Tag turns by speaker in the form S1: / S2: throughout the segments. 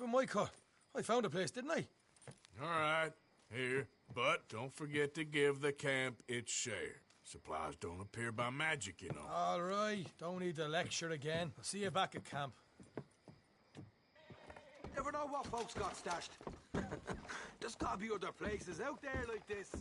S1: with my cut. I found a place, didn't I?
S2: All right, here. But don't forget to give the camp its share. Supplies don't appear by magic, you know.
S1: All right. Don't need the lecture again. I'll see you back at camp.
S3: Never know what folks got stashed. There's gotta be other places out there like this.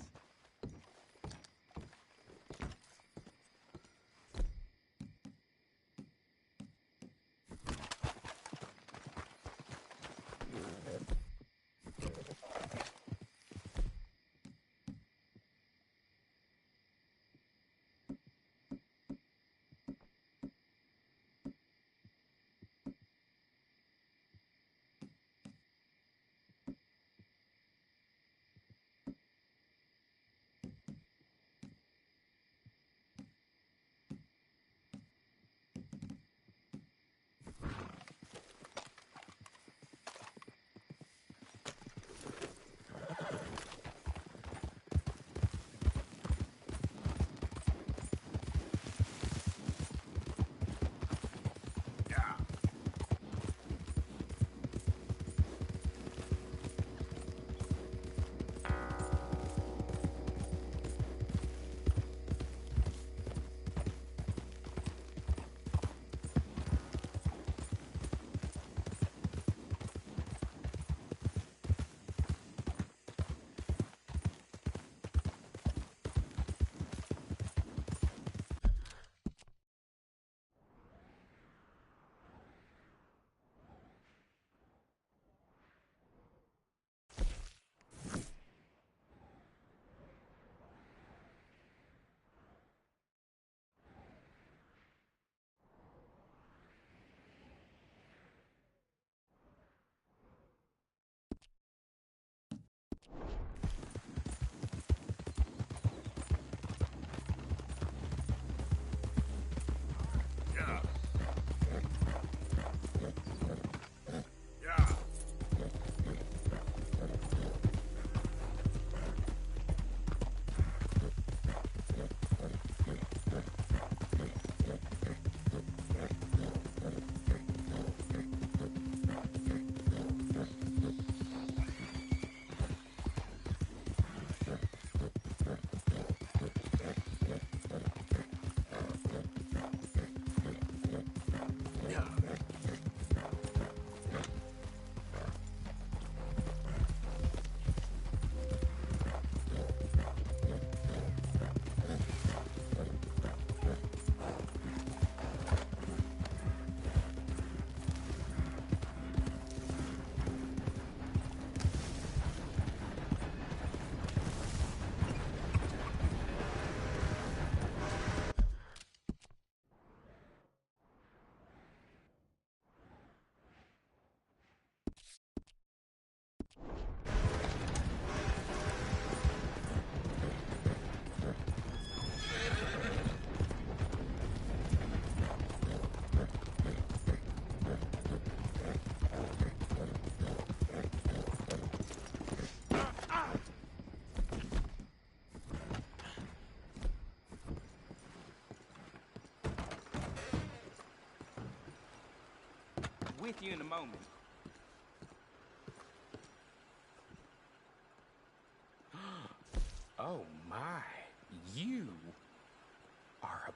S4: With you in a moment. Oh my, you are a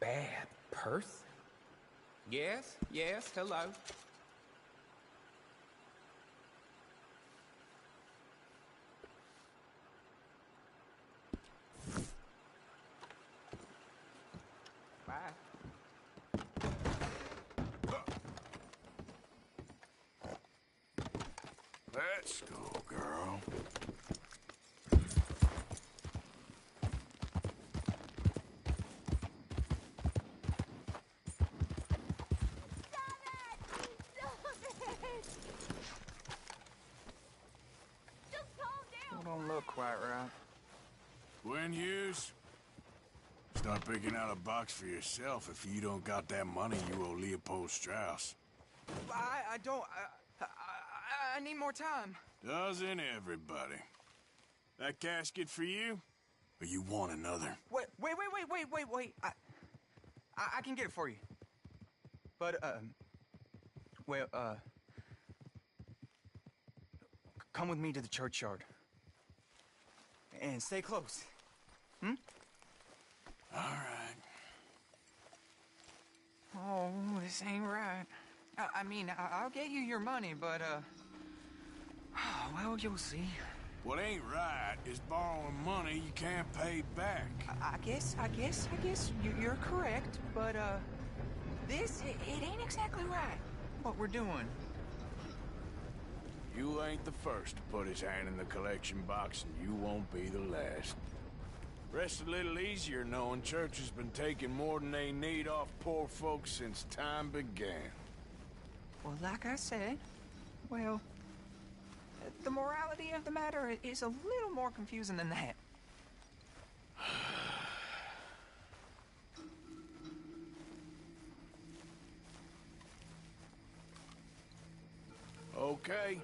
S4: bad person. Yes, yes, hello. Bye.
S2: Let's go, girl.
S4: Don't look quite right.
S2: Gwen Hughes, start picking out a box for yourself if you don't got that money you owe Leopold Strauss.
S4: I don't... I need more time.
S2: Doesn't everybody? That casket for you? Or you want another?
S4: Wait. I can get it for you. But, well, come with me to the churchyard. And stay close. Hmm?
S2: All right.
S4: Oh, this ain't right. I mean, I'll get you your money, but, well, you'll see.
S2: What ain't right is borrowing money you can't pay back.
S4: I guess you're correct, but, this, it ain't exactly right, what we're doing.
S2: You ain't the first to put his hand in the collection box, and you won't be the last. Rest a little easier knowing church has been taking more than they need off poor folks since time began.
S4: Well, like I said, well, the morality of the matter is a little more confusing than that.
S2: Okay.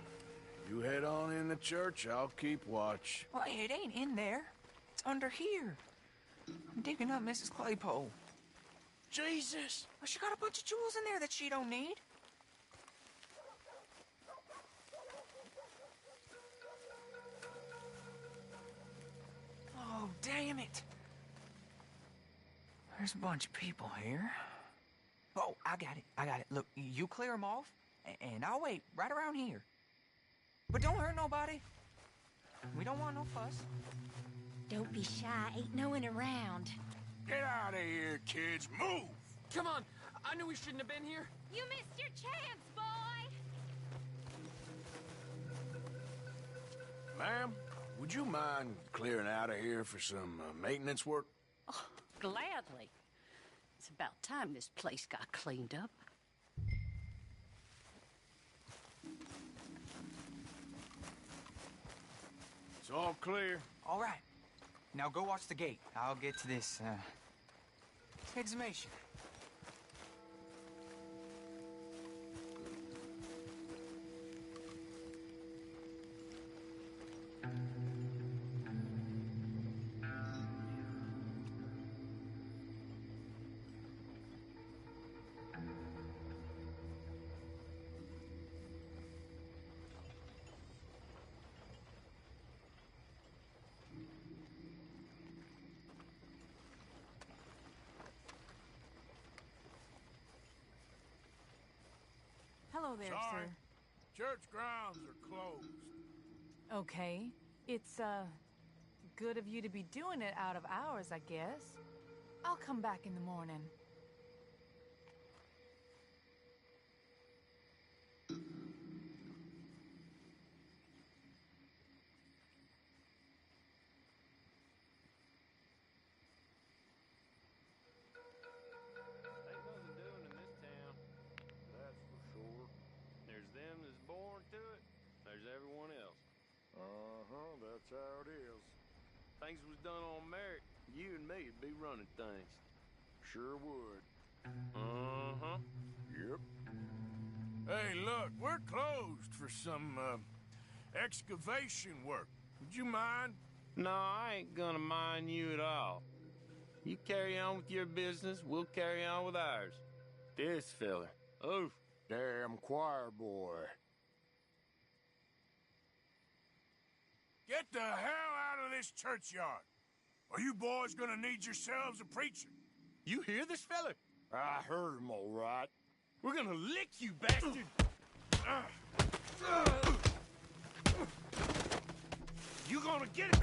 S2: You head on in the church, I'll keep watch.
S4: Well, it ain't in there. It's under here. I'm digging up Mrs. Claypole.
S2: Jesus!
S4: Well, she got a bunch of jewels in there that she don't need. Oh, damn it. There's a bunch of people here. Oh, I got it. Look, you clear them off, and I'll wait right around here. But don't hurt nobody. We don't want no fuss.
S5: Don't be shy. Ain't no one around.
S2: Get out of here, kids. Move!
S6: Come on. I knew we shouldn't have been here.
S5: You missed your chance, boy!
S2: Ma'am, would you mind clearing out of here for some maintenance work?
S7: Oh, gladly. It's about time this place got cleaned up.
S2: It's all clear.
S4: All right. Now go watch the gate. I'll get to this, exhumation.
S8: Hello there,
S2: Sorry.
S8: sir.
S2: Church grounds are closed.
S8: Okay. It's, good of you to be doing it out of hours, I guess. I'll come back in the morning.
S9: Ain't nothing doing in this town, that's for sure. There's them that's born to it, there's everyone else. Uh-huh, that's how it is. Things was done on merit, you and me'd be running things. Sure would. Uh-huh.
S2: Yep. Hey, look, we're closed for some, excavation work. Would you mind?
S9: No, I ain't gonna mind you at all. You carry on with your business, we'll carry on with ours. This fella, oh,
S2: Damn choir boy. Get the hell out of this churchyard. Are you boys gonna need yourselves a preacher?
S9: you hear this fella?
S2: I heard him all right.
S9: We're gonna lick you, bastard! You gonna get it?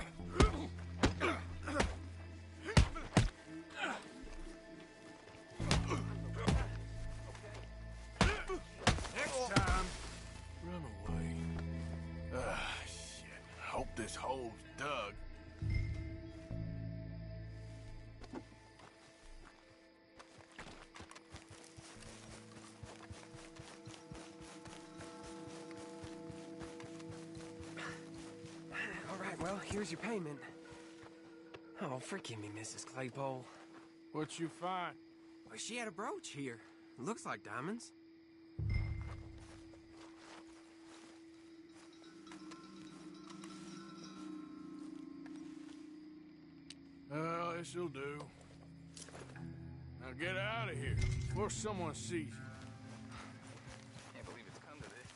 S2: Next time, run away. Shit. Hope this hole's dug.
S3: All right, well, here's your payment. Oh, forgive me, Mrs. Claypole.
S2: What you find?
S3: Well, she had a brooch here. Looks like diamonds.
S2: Well, this'll do. Now get out of here before someone sees you.
S4: Can't believe it's come to this.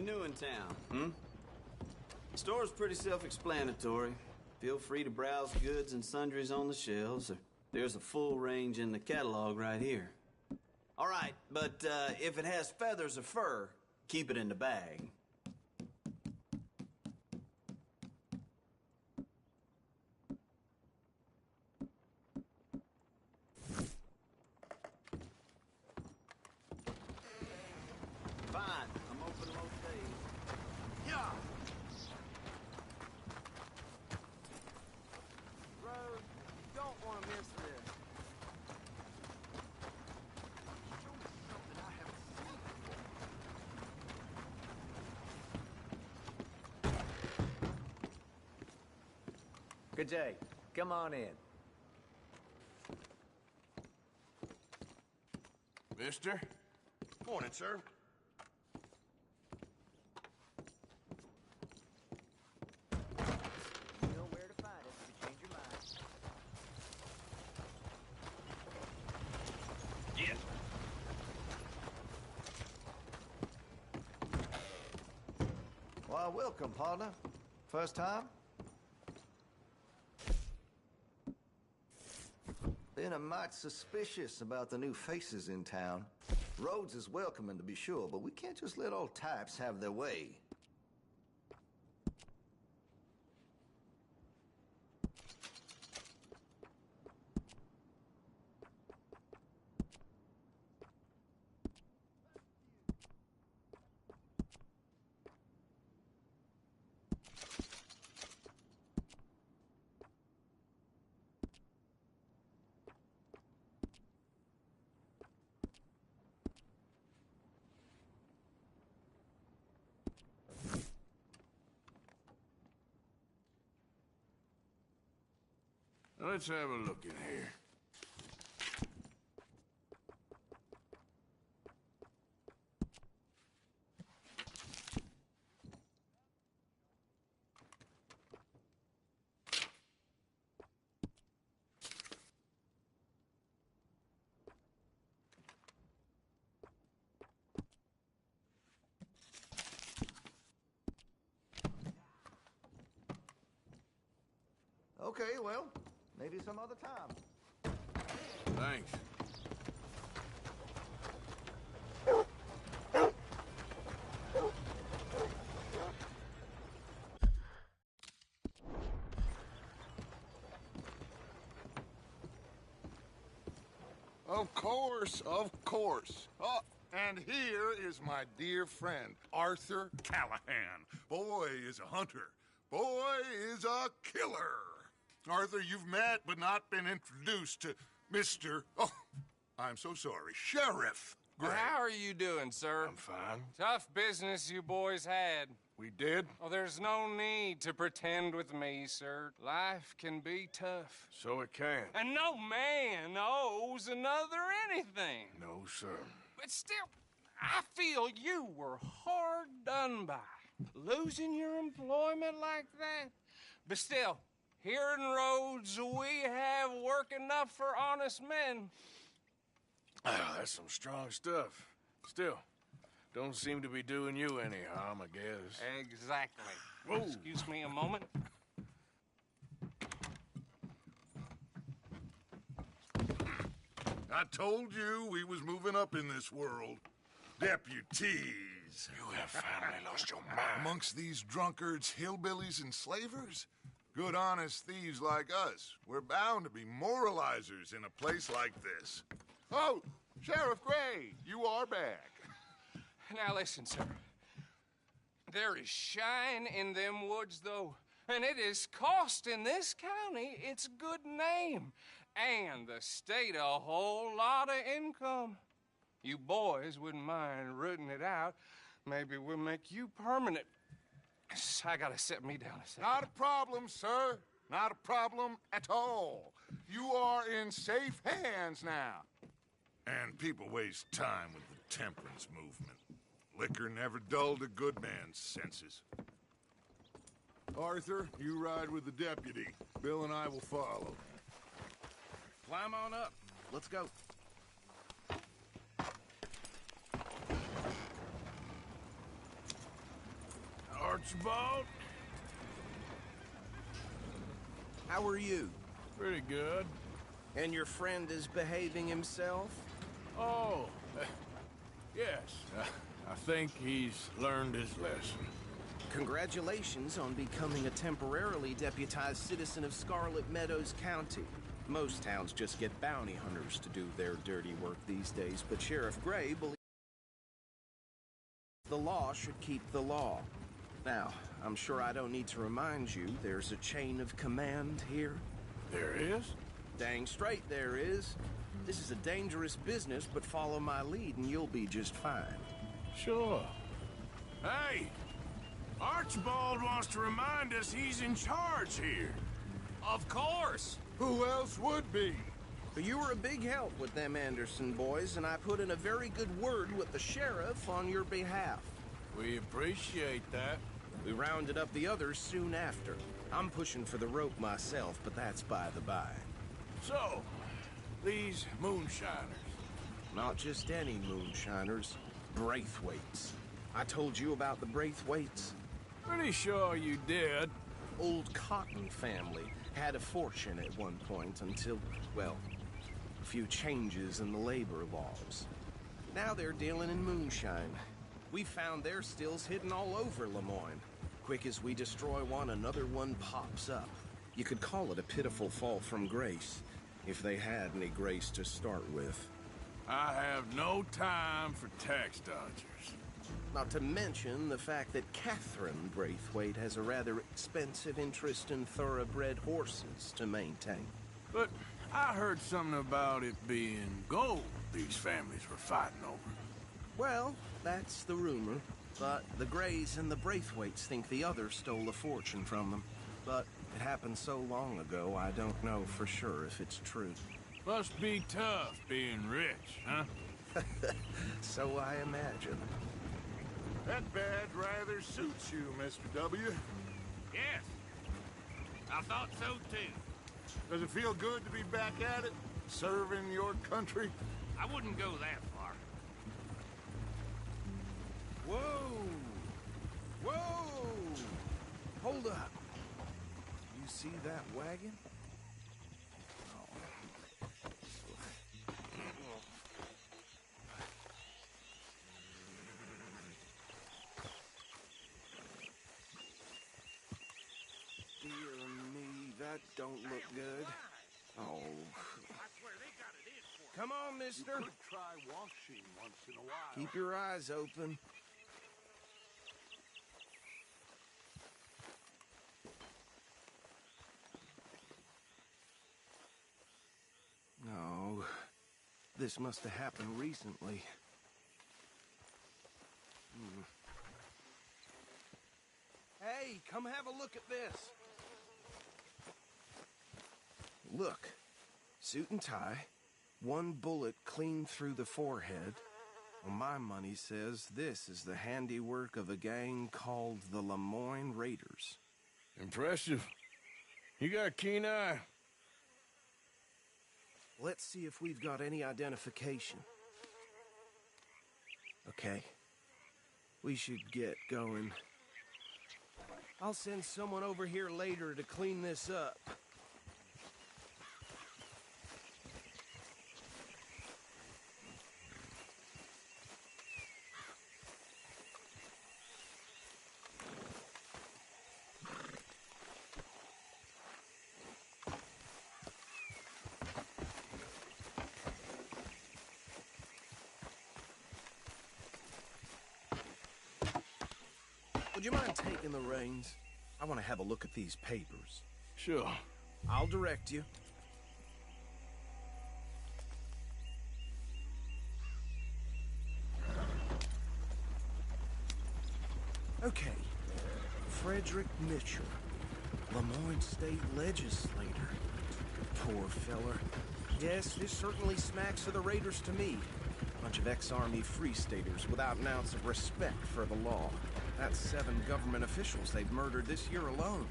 S10: You new in town, hmm? Store's pretty self-explanatory. Feel free to browse goods and sundries on the shelves. There's a full range in the catalog right here. All right, but if it has feathers or fur, keep it in the bag. Fine, I'm open most days. Yeah!
S9: Rose, you don't want to miss this.
S11: Good day. Come on in.
S2: Mister?
S12: Morning, sir.
S11: You know where to find us if you change your mind.
S12: Yes.
S13: Why, welcome, partner. First time? Been a mite suspicious about the new faces in town. Rhodes is welcoming, to be sure, but we can't just let all types have their way.
S2: Let's have a look in here.
S13: Okay, well, maybe some other time.
S2: Thanks.
S12: Of course, of course. Oh, and here is my dear friend, Arthur Callahan. Boy is a hunter. Boy is a killer. Arthur, you've met but not been introduced to Mr. Oh, I'm so sorry, Sheriff Gray.
S6: How are you doing, sir?
S2: I'm fine.
S6: Tough business you boys had.
S2: We did?
S6: Oh, there's no need to pretend with me, sir. Life can be tough.
S2: So it can.
S6: And no man owes another anything.
S2: No, sir.
S6: But still, I feel you were hard done by. Losing your employment like that. But still, here in Rhodes, we have work enough for honest men.
S2: Oh, that's some strong stuff. Still, don't seem to be doing you any harm, I guess.
S6: Exactly.
S2: Whoa.
S6: Excuse me a moment.
S12: I told you we was moving up in this world. Deputies.
S2: You have finally lost your mind.
S12: Amongst these drunkards, hillbillies, and slavers? Good, honest thieves like us. We're bound to be moralizers in a place like this. Oh, Sheriff Gray, you are back.
S6: Now listen, sir. There is shine in them woods, though, and it is costing this county its good name and the state a whole lot of income. You boys wouldn't mind rooting it out. Maybe we'll make you permanent. I gotta set me down a second.
S12: Not a problem, sir. Not a problem at all. You are in safe hands now. And people waste time with the temperance movement. Liquor never dulled a good man's senses. Arthur, you ride with the deputy. Bill and I will follow.
S11: Climb on up. Let's go.
S2: Archibald.
S14: How are you?
S2: Pretty good.
S14: And your friend is behaving himself?
S2: Oh, yes. I think he's learned his lesson.
S14: Congratulations on becoming a temporarily deputized citizen of Scarlet Meadows County. Most towns just get bounty hunters to do their dirty work these days, but Sheriff Gray believes the law should keep the law. Now, I'm sure I don't need to remind you there's a chain of command here.
S2: There is?
S14: Dang straight there is. This is a dangerous business, but follow my lead and you'll be just fine.
S2: Sure. Hey! Archibald wants to remind us he's in charge here.
S6: Of course!
S12: Who else would be?
S14: But you were a big help with them Anderson boys, and I put in a very good word with the sheriff on your behalf.
S2: We appreciate that.
S14: We rounded up the others soon after. I'm pushing for the rope myself, but that's by the by.
S2: So, these moonshiners.
S14: Not just any moonshiners. Braithwaites. I told you about the Braithwaites?
S2: Pretty sure you did.
S14: Old Cotton family had a fortune at one point until, well, a few changes in the labor laws. Now they're dealing in moonshine. We found their stills hidden all over Lemoyne. Quick as we destroy one, another one pops up. You could call it a pitiful fall from grace, if they had any grace to start with.
S2: I have no time for tax dodgers.
S14: Not to mention the fact that Catherine Braithwaite has a rather expensive interest in thoroughbred horses to maintain.
S2: But I heard something about it being gold these families were fighting over.
S14: Well, that's the rumor. But the Grays and the Braithwaites think the others stole a fortune from them. But it happened so long ago, I don't know for sure if it's true.
S2: Must be tough being rich, huh?
S14: So I imagine.
S12: That badge rather suits you, Mr. W.
S9: Yes. I thought so, too.
S12: Does it feel good to be back at it? Serving your country?
S9: I wouldn't go that far.
S14: Whoa! Whoa! Hold up. You see that wagon? Dear me, that don't look good. Oh. Come on, mister.
S12: You could try washing once in a while.
S14: Keep your eyes open. No. This must have happened recently. Hey, come have a look at this. Look. Suit and tie. One bullet clean through the forehead. Well, my money says this is the handiwork of a gang called the Lemoyne Raiders.
S2: Impressive. You got a keen eye.
S14: Let's see if we've got any identification. Okay. We should get going. I'll send someone over here later to clean this up. Would you mind taking the reins? I want to have a look at these papers.
S2: Sure.
S14: I'll direct you. Okay. Frederick Mitchell, Lemoyne State Legislator. Poor feller. Yes, this certainly smacks of the Raiders to me. Bunch of ex-Army Free Staters without an ounce of respect for the law. That's 7 government officials they've murdered this year alone.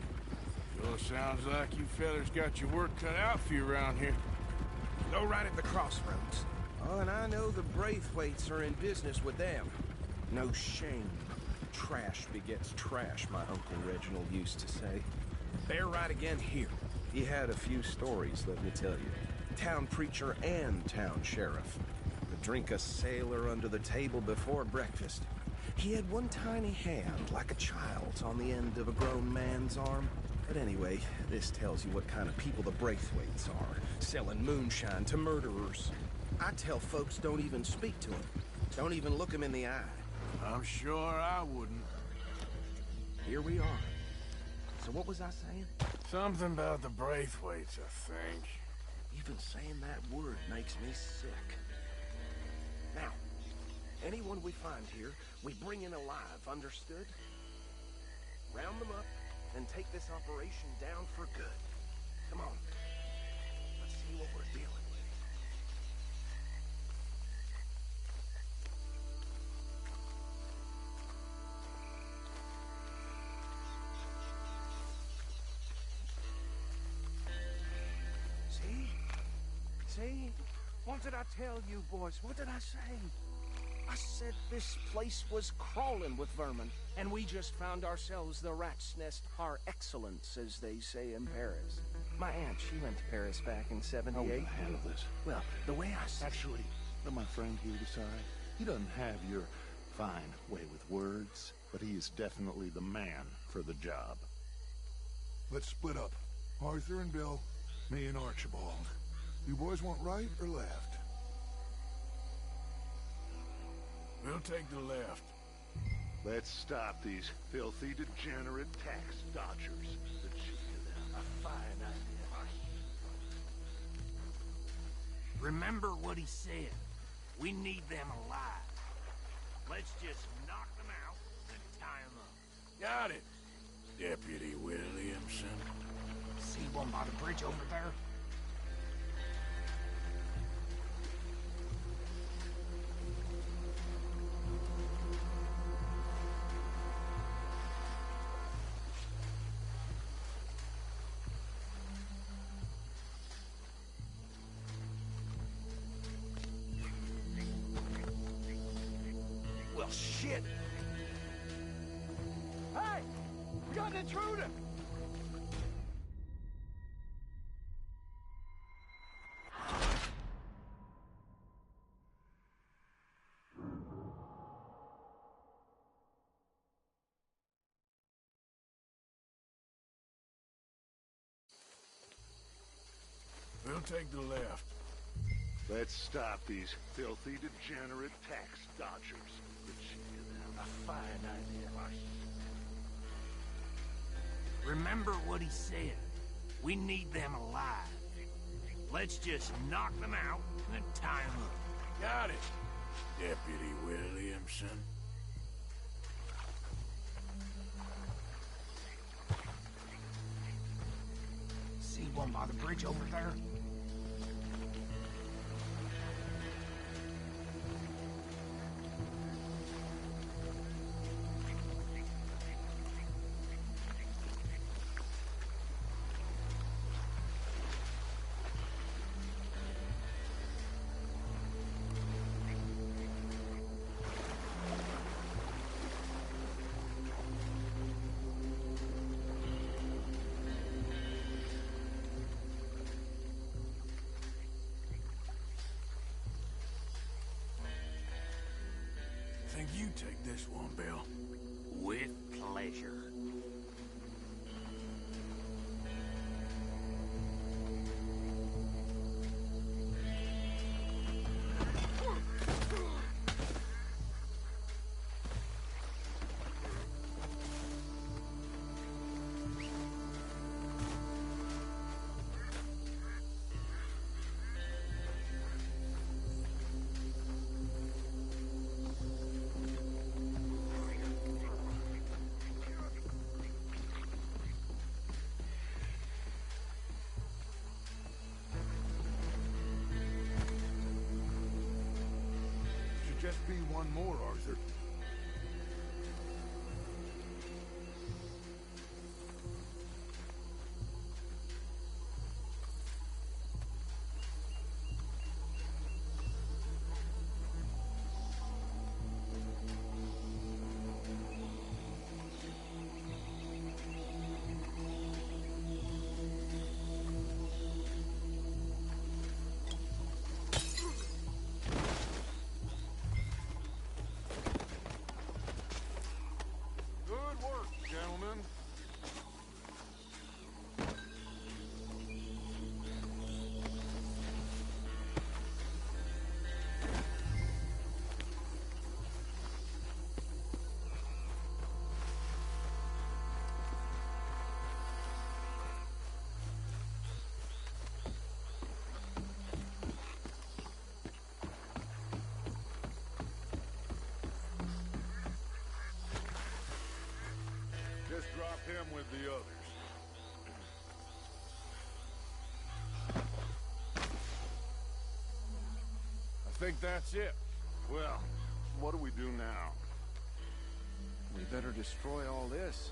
S2: Sure sounds like you fellas got your work cut out for you around here.
S14: Go right at the crossroads. Oh, and I know the Braithwaites are in business with them. No shame. Trash begets trash, my Uncle Reginald used to say. Bear right again here. He had a few stories, let me tell you. Town preacher and town sheriff. Would drink a sailor under the table before breakfast. He had one tiny hand, like a child's, on the end of a grown man's arm. But anyway, this tells you what kind of people the Braithwaites are, selling moonshine to murderers. I tell folks don't even speak to them. Don't even look them in the eye.
S2: I'm sure I wouldn't.
S14: Here we are. So what was I saying?
S2: Something about the Braithwaites, I think.
S14: Even saying that word makes me sick. Now, anyone we find here, we bring in alive, understood? Round them up and take this operation down for good. Come on. Let's see what we're dealing with. See? What did I tell you, boys? What did I say? I said this place was crawling with vermin, and we just found ourselves the rat's nest par excellence, as they say in Paris. My aunt, she went to Paris back in '78.
S12: How will I handle this?
S14: Well, the way I said...
S12: Actually, let my friend here decide. He doesn't have your fine way with words, but he is definitely the man for the job. Let's split up. Arthur and Bill, me and Archibald. You boys want right or left?
S2: We'll take the left.
S12: Let's stop these filthy, degenerate tax dodgers. The cheek of them. A fine idea.
S11: Remember what he said. We need them alive. Let's just knock them out and tie them up.
S2: Got it, Deputy Williamson.
S11: See one by the bridge over there?
S14: Well, shit! Hey! We got an intruder!
S2: We'll take the left.
S12: Let's stop these filthy, degenerate tax dodgers. The cheek of them. A fine idea.
S11: Remember what he said. We need them alive. Let's just knock them out and tie them up.
S2: Got it, Deputy Williamson.
S11: See one by the bridge over there?
S2: Think you take this one, Bill?
S11: With pleasure.
S12: Just be one more, Arthur. him with the others.
S2: I think that's it.
S12: Well, what do we do now?
S14: We better destroy all this.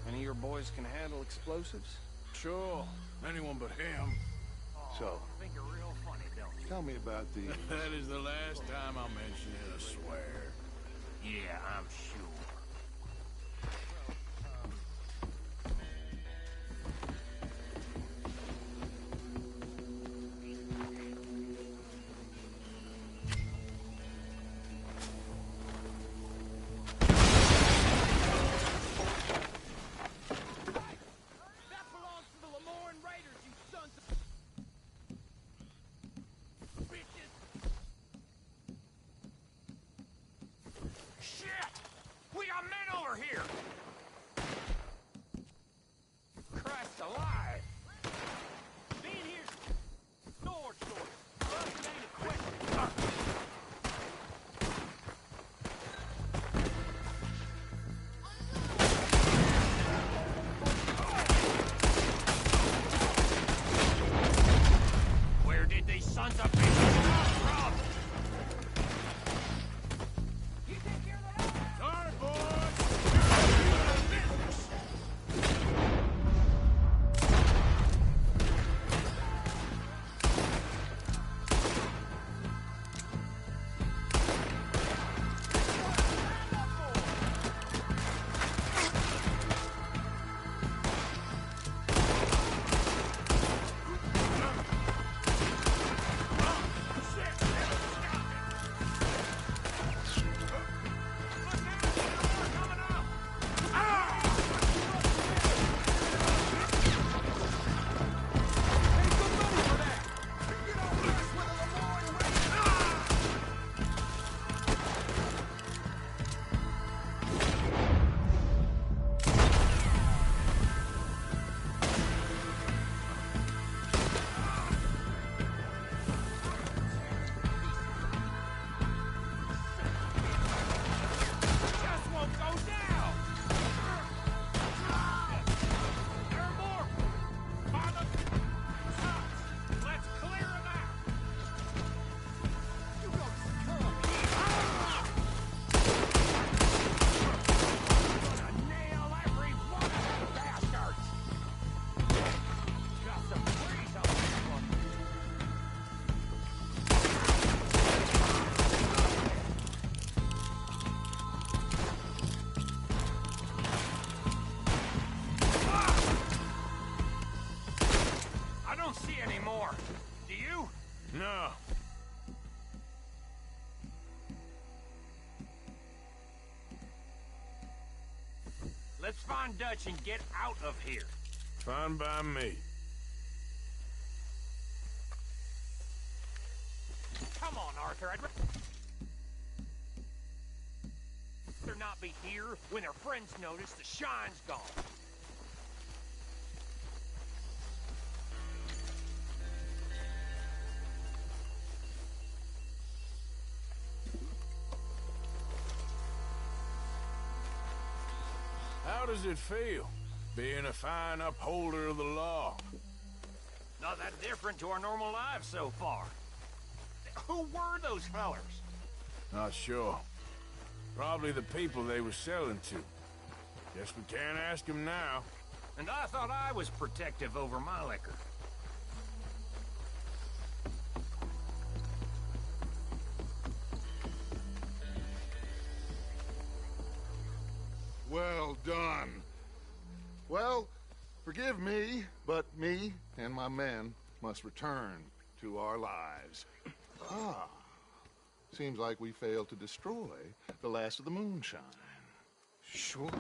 S14: Any of your boys can handle explosives?
S2: Sure. Anyone but him.
S12: So,
S11: Think you're real funny, don't you?
S12: tell me about the...
S2: That is the last time I'll mention it, I swear.
S11: Yeah, I'm sure.
S2: No.
S11: Let's find Dutch and get out of here.
S2: Fine by me.
S11: Come on, Arthur. I'd rather not be here when their friends notice the shine's gone.
S2: How does it feel, being a fine upholder of the law?
S11: Not that different to our normal lives so far. Who were those fellers?
S2: Not sure. Probably the people they were selling to. Guess we can't ask them now.
S11: And I thought I was protective over my liquor.
S12: Well done. Well, forgive me, but me and my men must return to our lives. Ah, seems like we failed to destroy the last of the moonshine.
S14: Sure.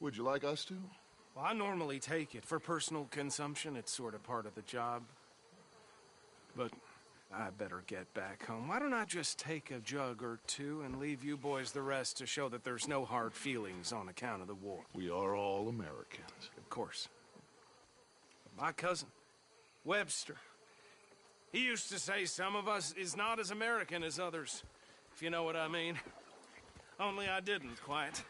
S12: Would you like us to?
S14: Well, I normally take it for personal consumption. It's sort of part of the job. But I better get back home. Why don't I just take a jug or two and leave you boys the rest to show that there's no hard feelings on account of the war?
S12: We are all Americans.
S14: Of course. My cousin, Webster, he used to say some of us is not as American as others, if you know what I mean. Only I didn't quite.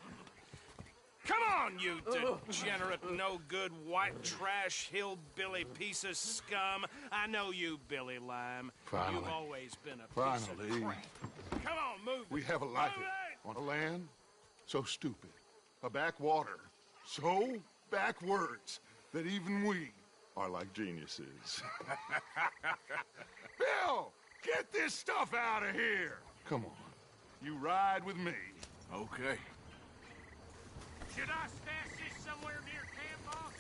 S14: Come on, you degenerate, no-good, white trash, hillbilly piece of scum. I know you, Billy Lime.
S12: Finally.
S14: You've always been a piece of
S12: Finally.
S14: crap. Come on, move
S12: We
S14: it.
S12: haven't liked
S14: Move
S12: it. On a land so stupid, a backwater so backwards that even we are like geniuses. Bill, get this stuff out of here. Come on, you ride with me.
S2: Okay.
S11: Should I stash this somewhere near camp, boss?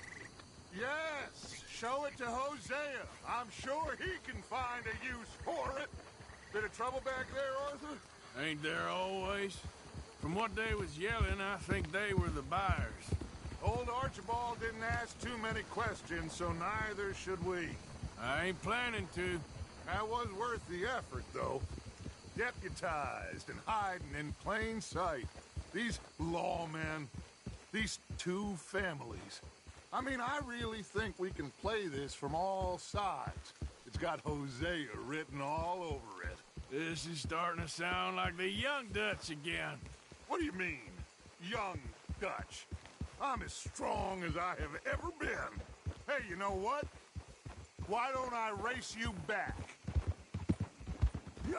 S12: Yes, show it to Hosea. I'm sure he can find a use for it. Bit of trouble back there, Arthur?
S2: Ain't there always? From what they was yelling, I think they were the buyers.
S12: Old Archibald didn't ask too many questions, so neither should we.
S2: I ain't planning to.
S12: That was worth the effort, though. Deputized and hiding in plain sight. These lawmen, these two families. I mean, I really think we can play this from all sides. It's got Hosea written all over it.
S2: This is starting to sound like the Young Dutch again.
S12: What do you mean, young Dutch? I'm as strong as I have ever been. Hey, you know what? Why don't I race you back? Yeah.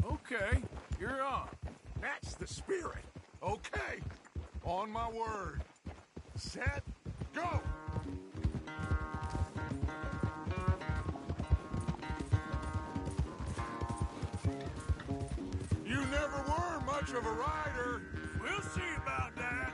S2: Okay, you're on.
S12: That's the spirit. Okay. On my word. Set, go! You never were much of a rider.
S2: We'll see about that.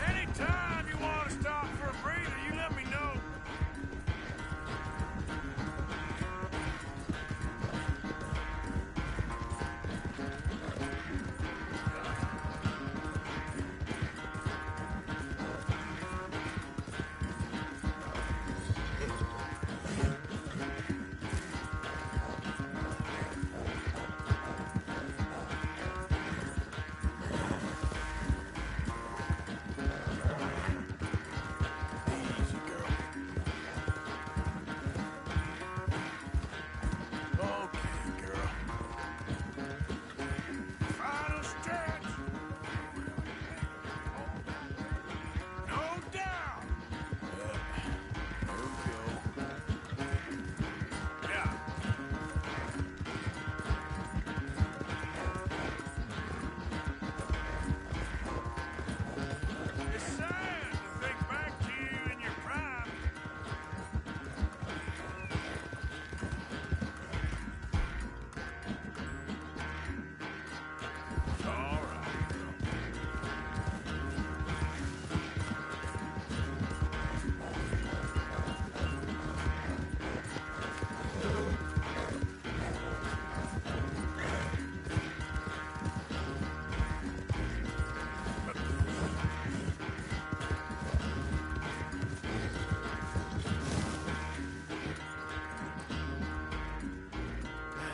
S2: Anytime you want to stop for a breather, you let me know.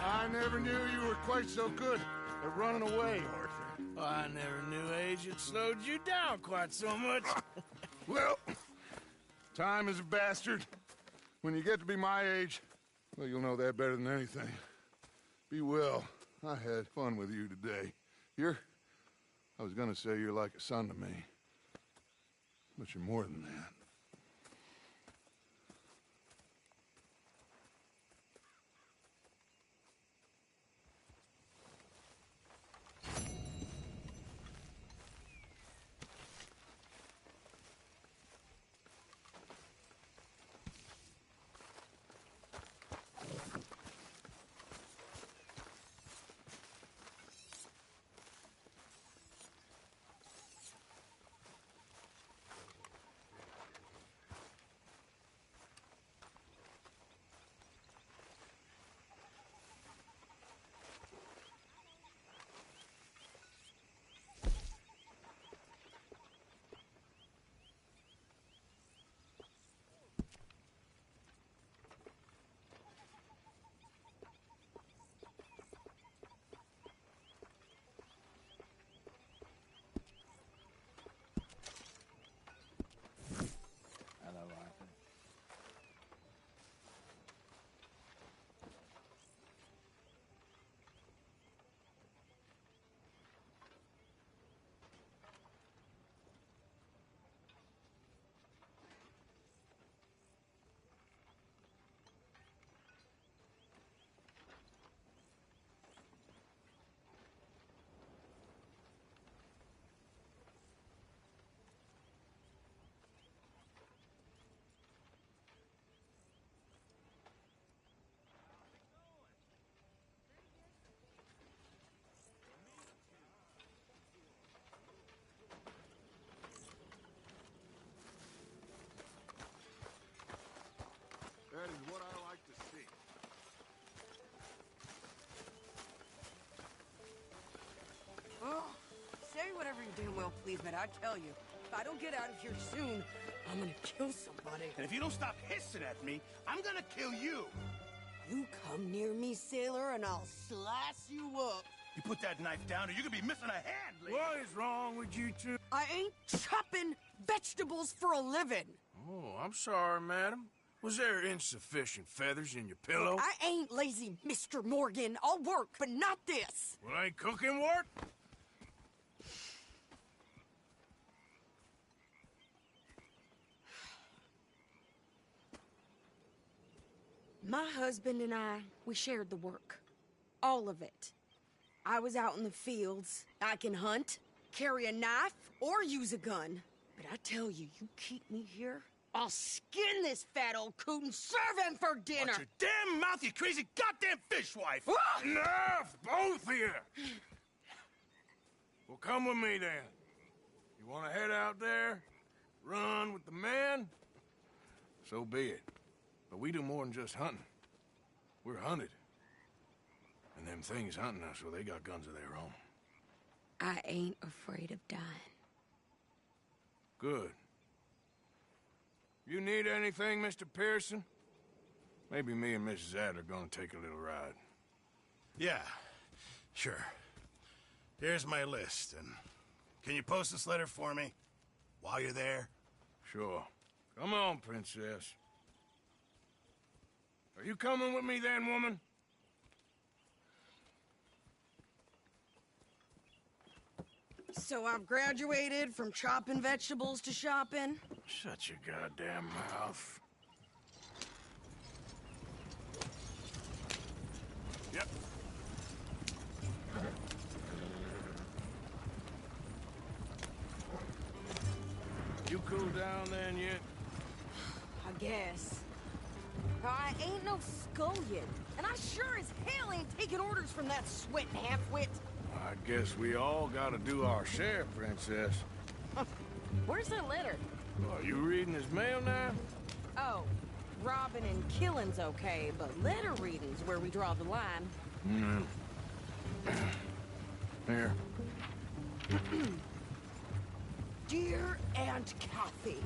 S12: I never knew you were quite so good at running away, Arthur.
S2: I never knew age had slowed you down quite so much.
S12: Well, time is a bastard. When you get to be my age, well, you'll know that better than anything. Be well. I had fun with you today. I was gonna say you're like a son to me. But you're more than that.
S15: please, man, I tell you, if I don't get out of here soon, I'm gonna kill somebody.
S11: And if you don't stop hissing at me, I'm gonna kill you.
S15: You come near me, sailor, and I'll slice you up.
S11: You put that knife down or you're gonna be missing a hand, lady.
S2: What is wrong with you two?
S15: I ain't chopping vegetables for a living.
S2: Oh, I'm sorry, madam. Was there insufficient feathers in your pillow?
S15: I ain't lazy, Mr. Morgan. I'll work, but not this.
S2: Well, ain't cooking work?
S15: My husband and I, we shared the work. All of it. I was out in the fields. I can hunt, carry a knife, or use a gun. But I tell you, you keep me here, I'll skin this fat old coot and serve him for dinner.
S11: Watch your damn mouth, you crazy goddamn fishwife!
S2: Enough, both of you! Well, come with me, then. You want to head out there, run with the men? So be it. But we do more than just hunting. We're hunted. And them things hunting us, well, they got guns of their own.
S15: I ain't afraid of dying.
S2: Good. You need anything, Mr. Pearson? Maybe me and Mrs. Adler are gonna take a little ride.
S11: Yeah, sure. Here's my list, and can you post this letter for me while you're there?
S2: Sure. Come on, Princess. Are you coming with me then, woman?
S15: So I've graduated from chopping vegetables to shopping?
S2: Shut your goddamn mouth. Yep. You cool down then yet?
S15: I guess. I ain't no scullion, and I sure as hell ain't taking orders from that sweating half-wit.
S2: I guess we all gotta do our share, Princess.
S15: Where's that letter?
S2: Are you reading his mail now?
S15: Oh, robbing and killing's okay, but letter reading's where we draw the line.
S2: Here.
S15: Dear Aunt Kathy.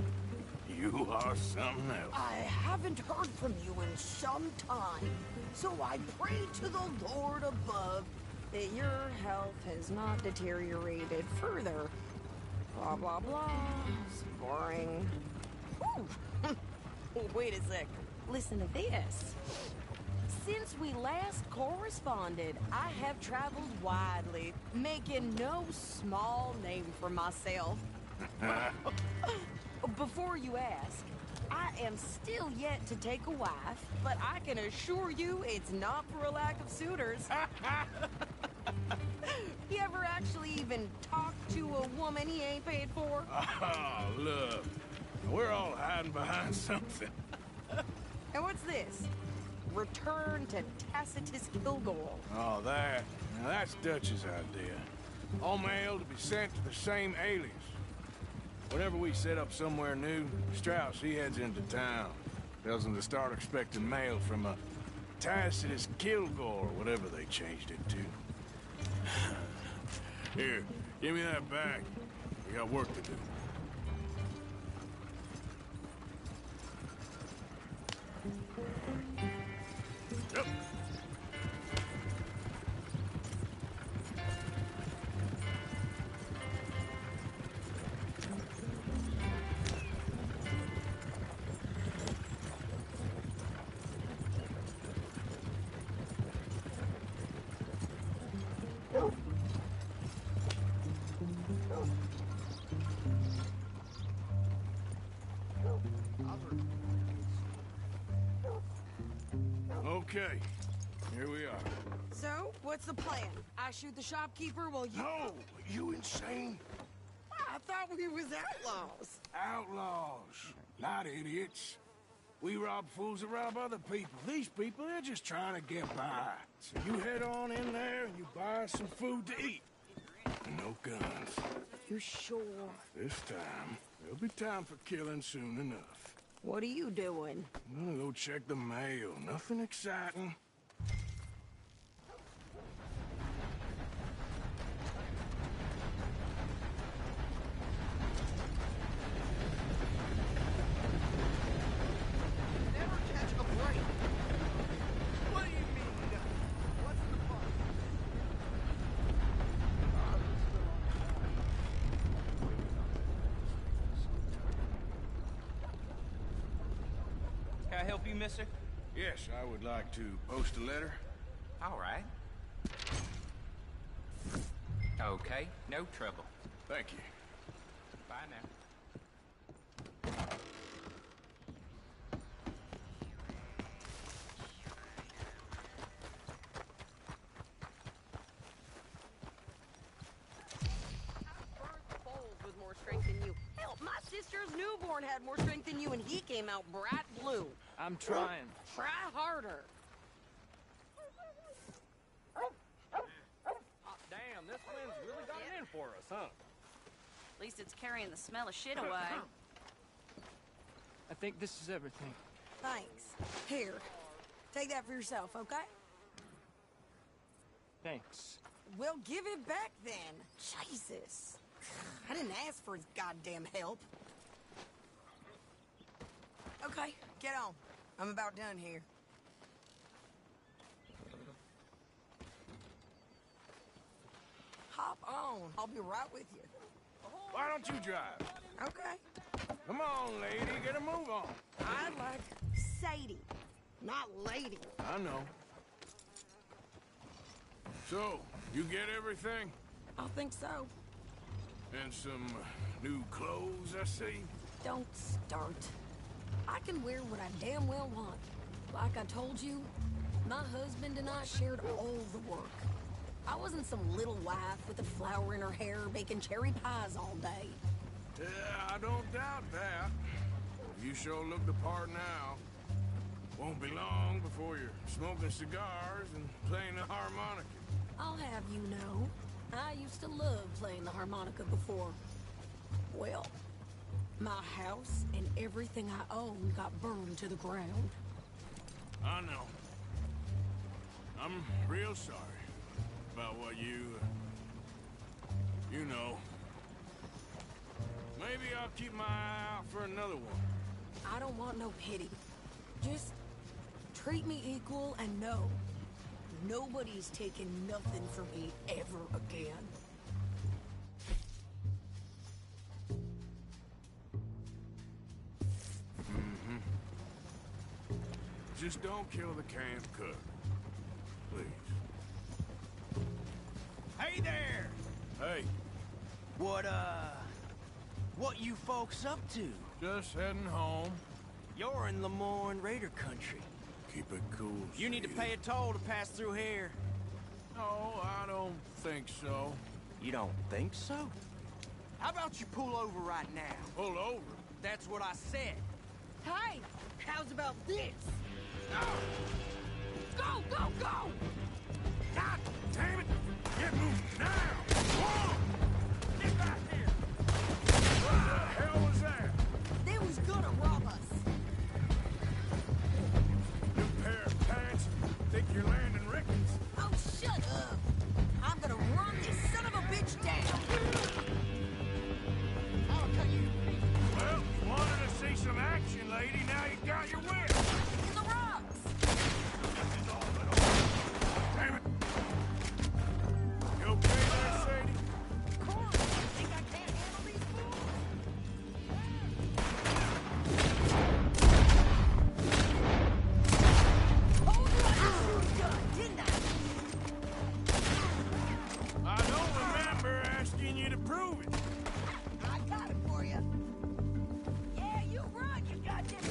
S2: You are something else.
S15: I haven't heard from you in some time, so I pray to the Lord above that your health has not deteriorated further. Blah, blah, blah. It's boring. Ooh. Wait a sec. Listen to this. Since we last corresponded, I have traveled widely, making no small name for myself. Before you ask, I am still yet to take a wife, but I can assure you it's not for a lack of suitors. You ever actually even talk to a woman he ain't paid for?
S2: Oh, look. We're all hiding behind something.
S15: And what's this? Return to Tacitus Kilgore.
S2: Oh, that. Now, that's Dutch's idea. All mail to be sent to the same alias. Whenever we set up somewhere new, Strauss, he heads into town. Tells them to start expecting mail from a Tacitus Kilgore, or whatever they changed it to. Here, give me that back. We got work to do. Yep. Okay, here we are.
S15: So, what's the plan? I shoot the shopkeeper while you...
S2: No! You insane?
S15: I thought we was outlaws.
S2: Outlaws, not idiots. We rob fools that rob other people. These people, they're just trying to get by. So you head on in there and you buy some food to eat. And no guns.
S15: You sure?
S2: This time, there'll be time for killing soon enough.
S15: What are you doing?
S2: I'm gonna go check the mail. Nothing exciting.
S4: help you, mister?
S2: Yes, I would like to post a letter.
S4: All right. Okay, no trouble.
S2: Thank you.
S4: Bye now.
S15: With more strength than you. Hell, my sister's newborn had more strength than you, and he came out bright blue.
S16: I'm trying.
S15: Try harder.
S16: Damn, this wind's really got in for us, huh?
S7: At least it's carrying the smell of shit away.
S16: I think this is everything.
S15: Thanks. Here, take that for yourself, okay?
S16: Thanks.
S15: Well, give it back then. Jesus. I didn't ask for his goddamn help. Okay, get on. I'm about done here. Hop on. I'll be right with you.
S2: Why don't you drive?
S15: Okay.
S2: Come on, lady, get a move on.
S15: I like Sadie, not lady.
S2: I know. So, you get everything?
S15: I think so.
S2: And some new clothes, I see?
S15: Don't start. I can wear what I damn well want. Like I told you, my husband and I shared all the work. I wasn't some little wife with a flower in her hair baking cherry pies all day.
S2: Yeah, I don't doubt that. You sure look the part now. Won't be long before you're smoking cigars and playing the harmonica.
S15: I'll have you know, I used to love playing the harmonica before. Well, my house and everything I own got burned to the ground.
S2: I know. I'm real sorry about what you know. Maybe I'll keep my eye out for another one.
S15: I don't want no pity. Just treat me equal and know nobody's taking nothing from me ever again.
S2: Just don't kill the camp cook. Please.
S14: Hey there!
S2: Hey.
S14: What you folks up to?
S2: Just heading home.
S14: You're in Lemoyne Raider country.
S2: Keep it cool.
S14: You need to pay a toll to pass through here.
S2: No, I don't think so.
S14: You don't think so? How about you pull over right now?
S2: Pull over?
S14: That's what I said.
S15: Hey, how's about this? Go, go, go!
S2: God damn it! Get moving now! Whoa! Get back here! What the hell was that?
S15: They was gonna rob us.
S2: New pair of pants? Think you're landing Ricketts?
S15: Oh, shut up! I'm gonna run this son of a bitch down! I'll cut you.
S2: Well, you wanted to see some action, lady. Now you got your wish.
S15: In the rocks!
S2: Damn it! You okay there, Sadie?
S15: Of course! Think I can't handle these fools? Told you I could shoot a gun, didn't I?
S2: I don't remember asking you to prove it.
S15: I got it for you. Yeah, you run, you goddamn...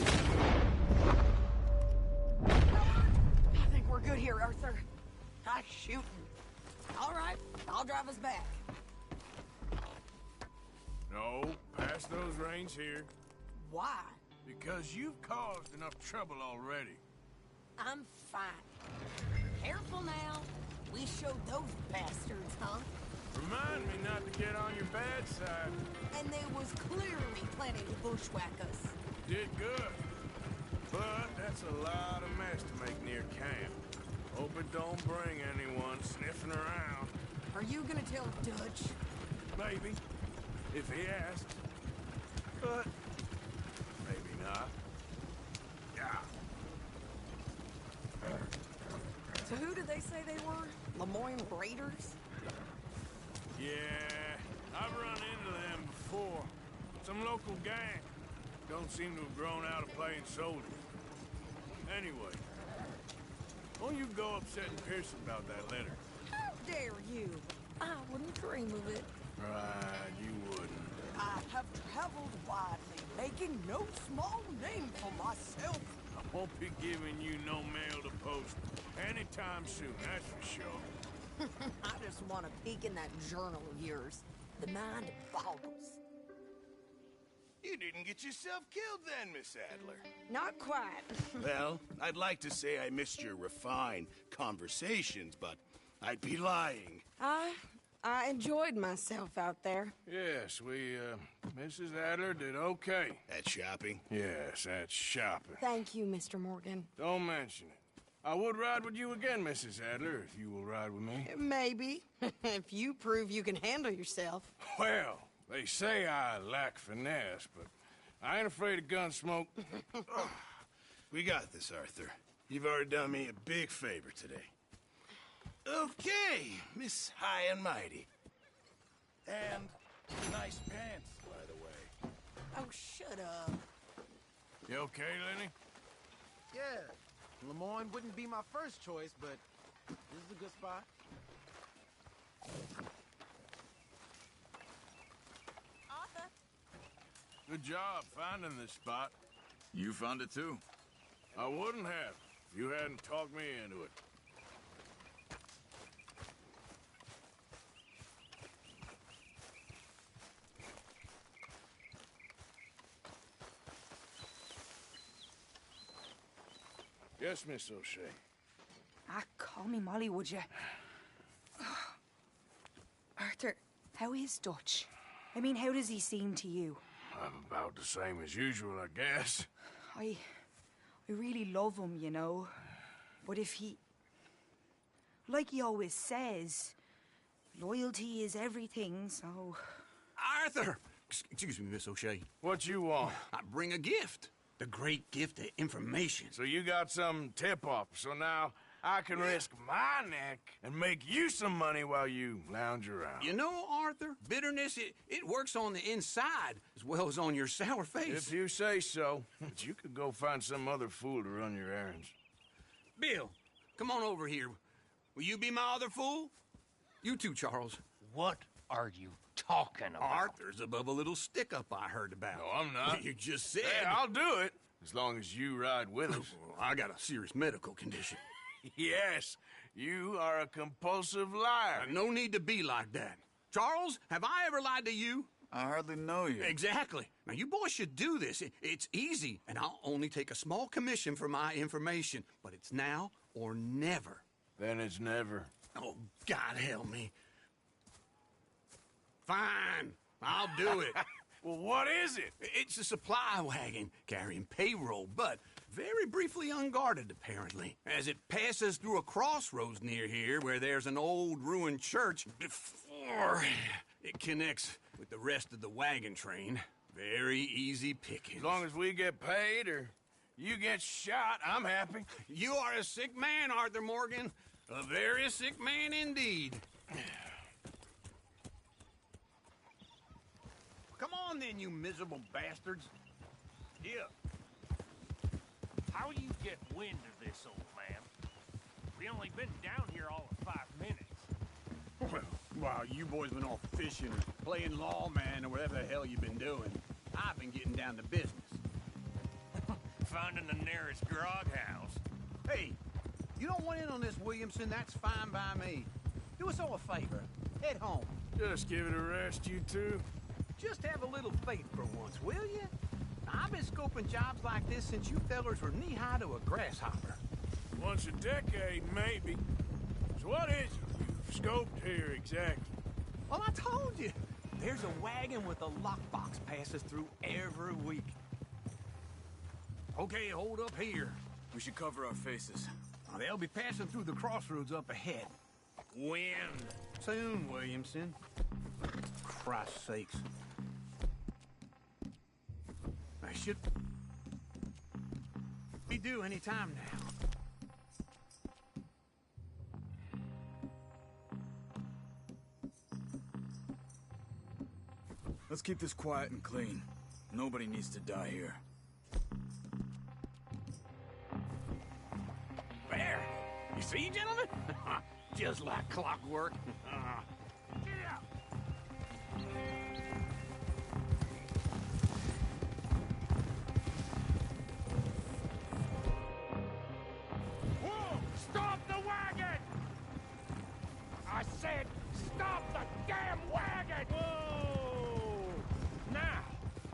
S15: I think we're good here, Arthur. I'm shooting. All right, I'll drive us back.
S2: No, pass those reins here.
S15: Why?
S2: Because you've caused enough trouble already.
S15: I'm fine. Careful now. We showed those bastards, huh?
S2: Remind me not to get on your bad side.
S15: And they was clearly planning to bushwhack us.
S2: Did good. But that's a lot of mess to make near camp. Hope it don't bring anyone sniffing around.
S15: Are you gonna tell Dutch?
S2: Maybe. If he asks. But maybe not. Yeah.
S15: So who did they say they were? Lemoyne Raiders?
S2: Yeah, I've run into them before. Some local gang. Don't seem to have grown out of playing soldiers. Anyway, don't you go upsetting Pearson about that letter.
S15: How dare you? I wouldn't dream of it.
S2: Right, you wouldn't.
S15: I have traveled widely, making no small name for myself.
S2: I won't be giving you no mail to post anytime soon, that's for sure.
S15: I just want to peek in that journal of yours. The mind boggles.
S17: You didn't get yourself killed then, Miss Adler.
S15: Not quite.
S17: Well, I'd like to say I missed your refined conversations, but I'd be lying.
S15: I enjoyed myself out there.
S2: Yes, Mrs. Adler did okay.
S17: At shopping?
S2: Yes, at shopping.
S15: Thank you, Mr. Morgan.
S2: Don't mention it. I would ride with you again, Mrs. Adler, if you will ride with me.
S15: Maybe. If you prove you can handle yourself.
S2: Well, they say I lack finesse, but I ain't afraid of gun smoke.
S17: We got this, Arthur. You've already done me a big favor today. Okay, Miss High and Mighty. And nice pants, by the way.
S15: Oh, shut up.
S2: You okay, Lenny?
S18: Yeah. Lemoyne wouldn't be my first choice, but this is a good spot.
S15: Arthur?
S2: Good job finding this spot.
S19: You found it too.
S2: I wouldn't have if you hadn't talked me into it. Yes, Miss O'Shea.
S4: Call me Molly, would you? Arthur, how is Dutch? I mean, how does he seem to you?
S2: I'm about the same as usual, I guess.
S4: I really love him, you know. But if he... Like he always says, loyalty is everything, so...
S11: Arthur! Excuse me, Miss O'Shea.
S2: What you want?
S11: I bring a gift. The great gift of information.
S2: So you got some tip-off, so now I can risk my neck and make you some money while you lounge around.
S11: You know, Arthur, bitterness, it works on the inside as well as on your sour face.
S2: If you say so. But you could go find some other fool to run your errands.
S11: Bill, come on over here. Will you be my other fool? You too, Charles.
S9: What are you talking about?
S11: Arthur's above a little stick-up I heard about.
S2: No, I'm not.
S11: You just said...
S2: Hey, I'll do it, as long as you ride with us.
S11: I got a serious medical condition.
S2: Yes, you are a compulsive liar.
S11: No need to be like that. Charles, have I ever lied to you?
S19: I hardly know you.
S11: Exactly. Now, you boys should do this. It's easy, and I'll only take a small commission for my information. But it's now or never.
S2: Then it's never.
S11: Oh, God help me. Fine. I'll do it.
S2: Well, what is it?
S11: It's a supply wagon carrying payroll, but very briefly unguarded, apparently. As it passes through a crossroads near here where there's an old ruined church before it connects with the rest of the wagon train. Very easy pickings.
S2: As long as we get paid or you get shot, I'm happy.
S11: You are a sick man, Arthur Morgan. A very sick man indeed. Come on then, you miserable bastards.
S9: Here. How you get wind of this, old man? We only been down here all of 5 minutes.
S11: Well, while you boys been off fishing or playing lawman or whatever the hell you've been doing, I've been getting down to business.
S9: Finding the nearest grog house.
S11: Hey, you don't want in on this, Williamson, that's fine by me. Do us all a favor. Head home.
S2: Just give it a rest, you two.
S11: Just have a little faith for once, will you? I've been scoping jobs like this since you fellers were knee-high to a grasshopper.
S2: Once a decade, maybe. So what is it you've scoped here exactly?
S11: Well, I told you. There's a wagon with a lockbox passes through every week. Okay, hold up here.
S19: We should cover our faces.
S11: Now, they'll be passing through the crossroads up ahead.
S9: When?
S11: Soon, Williamson. Christ's sakes. I should be due any time now.
S19: Let's keep this quiet and clean. Nobody needs to die here.
S11: see, gentlemen? Just like clockwork.
S20: Whoa! Stop the wagon! I said, stop the damn wagon! Whoa! Now,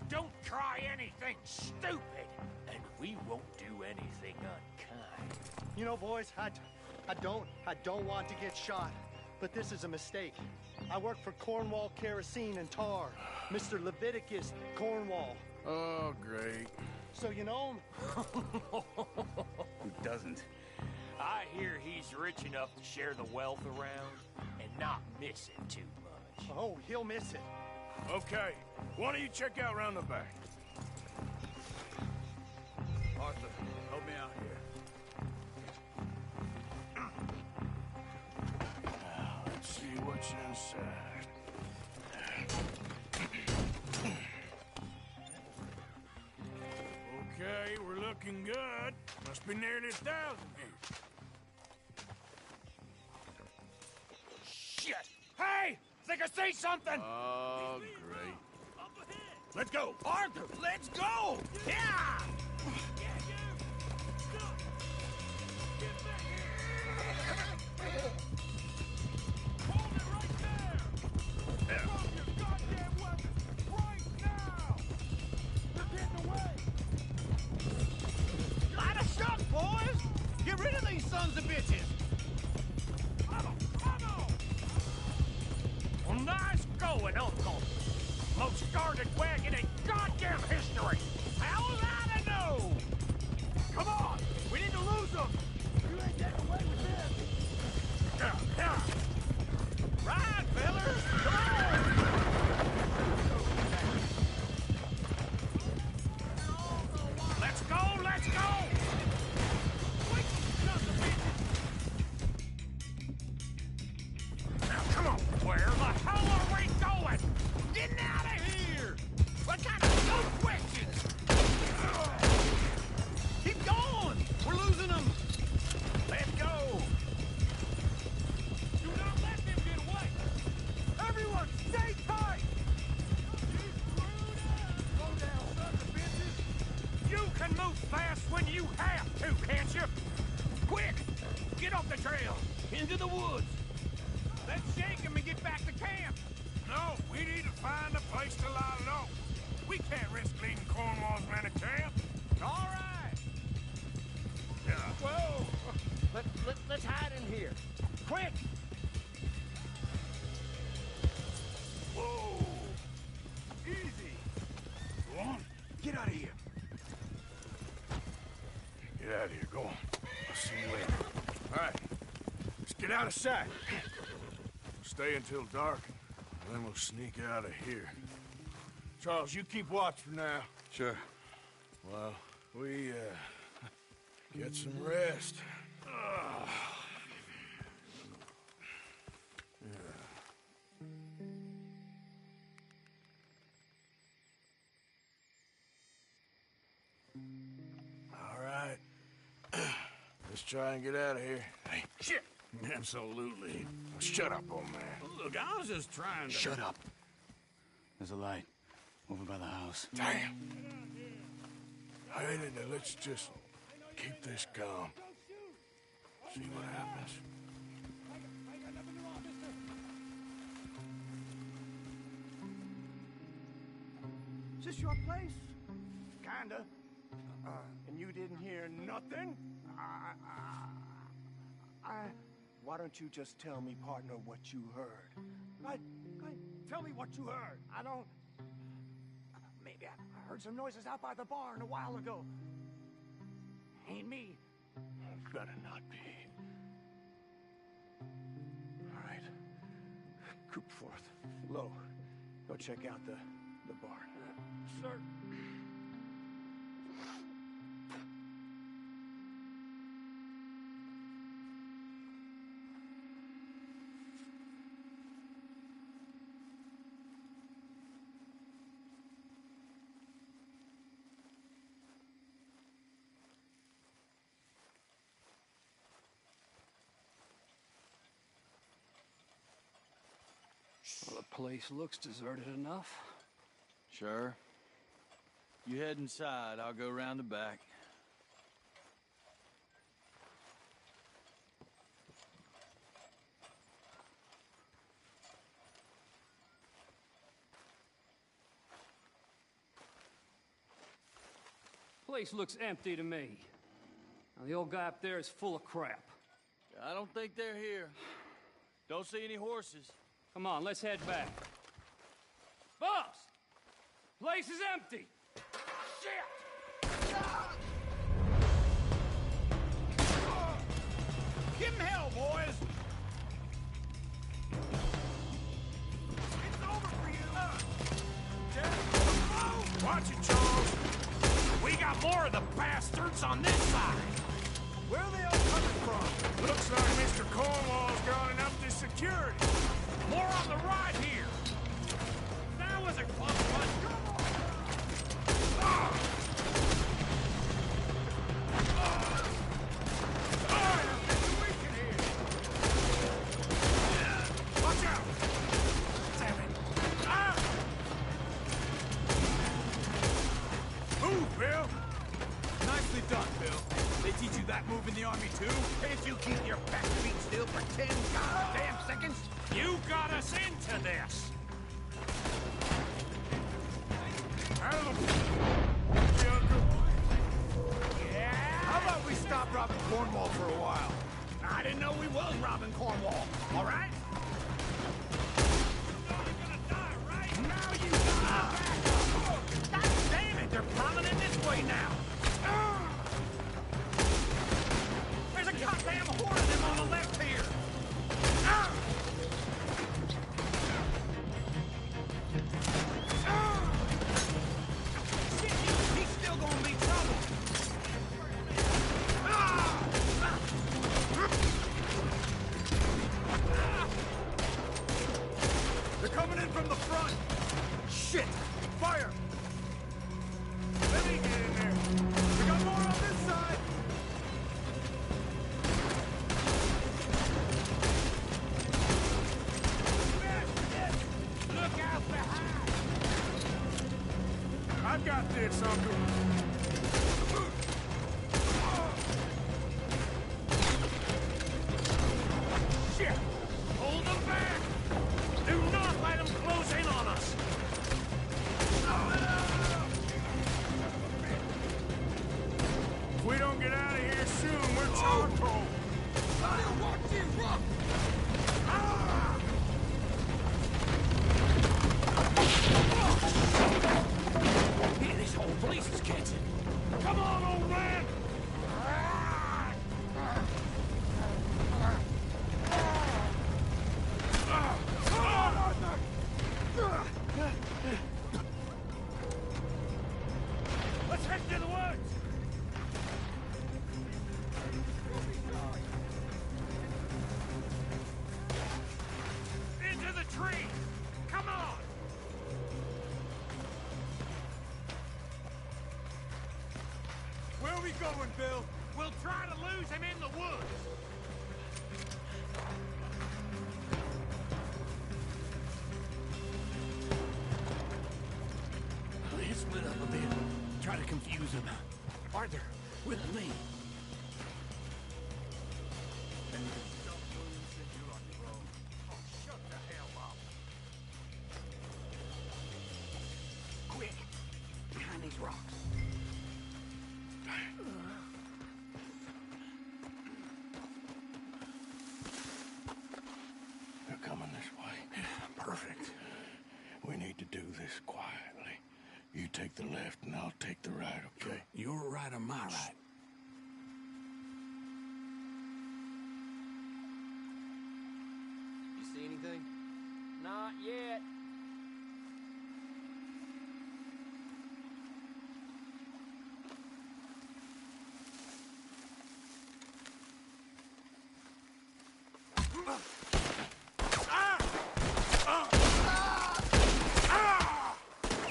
S20: don't try anything stupid, and we won't do anything unkind.
S21: You know, boys, I don't want to get shot, but this is a mistake. I work for Cornwall Kerosene and Tar, Mr. Leviticus Cornwall.
S2: Oh, great.
S21: So you know him?
S11: Who doesn't?
S20: I hear he's rich enough to share the wealth around and not miss it too much.
S21: Oh, he'll miss it.
S2: Okay, why don't you check out around the back?
S19: Arthur, help me out here.
S2: Let's see what's inside. Okay, we're looking good. Must be nearly 1,000 here.
S20: Shit! Hey! I think I see something!
S2: Oh, great.
S11: Let's go! Arthur, let's go! Yeah!
S20: Light a shot, boys! Get rid of these sons of bitches! Well, nice going, Uncle. Most guarded wagon in goddamn history! How was I to know? Come on! We need to lose them! You ain't getting away with this! Ride, fellas! Come on! Let's go! Let's go! Wait, sons of bitches! Now, come on! Where the hell are we going? Getting out of here! What kind of dumb questions? Keep going! We're losing them! Let's go! Do not let them get away! Everyone, stay tight! Slow down, sons of bitches! You can move fast when you have to, can't you? Quick! Get off the trail! Into the woods! Let's shake him and get back to camp!
S2: No, we need to find a place to lie low. We can't risk leading Cornwall's men to camp.
S20: All right!
S2: Yeah.
S20: Whoa! Let's hide in here. Quick!
S2: Whoa! Easy. Go on. Get out of here. Get out of here. Go on. I'll see you later. All right. Let's get out of sight. Stay until dark, and then we'll sneak out of here. Charles, you keep watch for now.
S19: Sure.
S2: Well, we, get some rest. Ugh. All right. Let's try and get out of here. Hey, shit!
S11: Absolutely.
S2: Shut up, old man.
S11: Look, I was just trying to...
S19: Shut up. There's a light over by the house.
S2: Damn. Hey, let's just keep this calm. See what happens.
S20: Is this your place? Kinda. And you didn't hear nothing? Why don't you just tell me, partner, what you heard? Tell me what you heard. I don't... Maybe I heard some noises out by the barn a while ago. Ain't me. Better not be. All right. Coopforth. Low. Go check out the barn. Sir.
S16: Place looks deserted enough.
S1: Sure. You head inside, I'll go around the back.
S16: Place looks empty to me. Now, the old guy up there is full of crap.
S1: I don't think they're here. Don't see any horses.
S16: Come on, let's head back. Boss! Place is empty! Shit!
S11: Give 'em hell, boys!
S2: It's over for you! Watch it, Charles! We got more of the bastards on this side! Where are they all coming from? Looks like Mr. Cornwall's gone and upped his security. More on the right here! That was a close one! Watch out! Damn it! Move, Bill!
S11: Nicely done, Bill. They teach you that move in the army, too?
S2: Can't you keep your back feet still for 10 goddamn seconds? You got us into this! Out of the... Yeah!
S11: How about we stop robbing Cornwall for a while?
S2: I didn't know we was robbing Cornwall, all right? Now you got God damn it, they're plummeting this way now! There's a goddamn horde of them on the left here! Shit, he's still gonna be trouble!
S11: They're coming in from the front! Shit! Fire!
S2: Let me get in there!
S11: We got more on this side!
S2: Look out behind! I've got this, Uncle. Shit! Hold them back! Do not let them close in on us! If we don't get out of here soon, we're charcoal! I'll watch you up!
S11: Man, this whole place is catching.
S2: Come on, old man! Let's head to the woods! Into the tree! Come on!
S11: Where are we going, Bill?
S2: We'll try to lose him in the woods!
S11: Let's split up a bit. Try to confuse them. Arthur, with me.
S2: Shut the hell up!
S11: Quick! Behind these rocks.
S17: They're coming this way. Perfect. We need to do this quietly. You take the left and I'll take the right, okay?
S11: Your right or my right?
S18: You see anything? Not yet.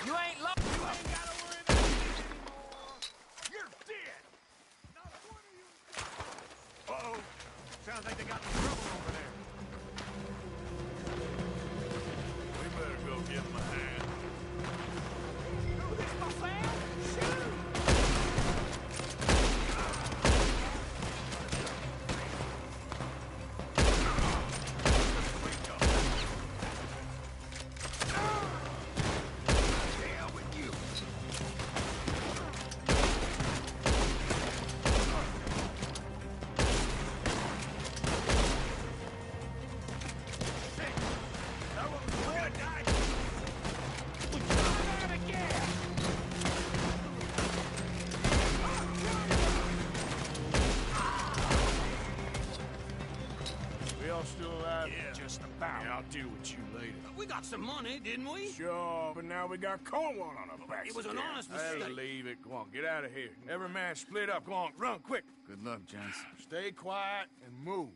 S2: You ain't lost. You ain't gotta worry about me anymore. You're dead. Not one of you.
S11: Uh-oh. Sounds like they got some trouble over there.
S2: We Give him a hand.
S20: Do this, my friend! Shoot!
S2: We all still alive?
S11: Yeah, just about.
S2: Yeah, I'll deal with you later.
S11: We got some money, didn't we?
S2: Sure, but now we got Cornwall on our backs.
S11: It was an
S2: again.
S11: honest
S2: Hey,
S11: mistake.
S2: leave it. Go on, get out of here. Every man split up. Go on, run, quick.
S19: Good luck, gents.
S2: Stay quiet and move.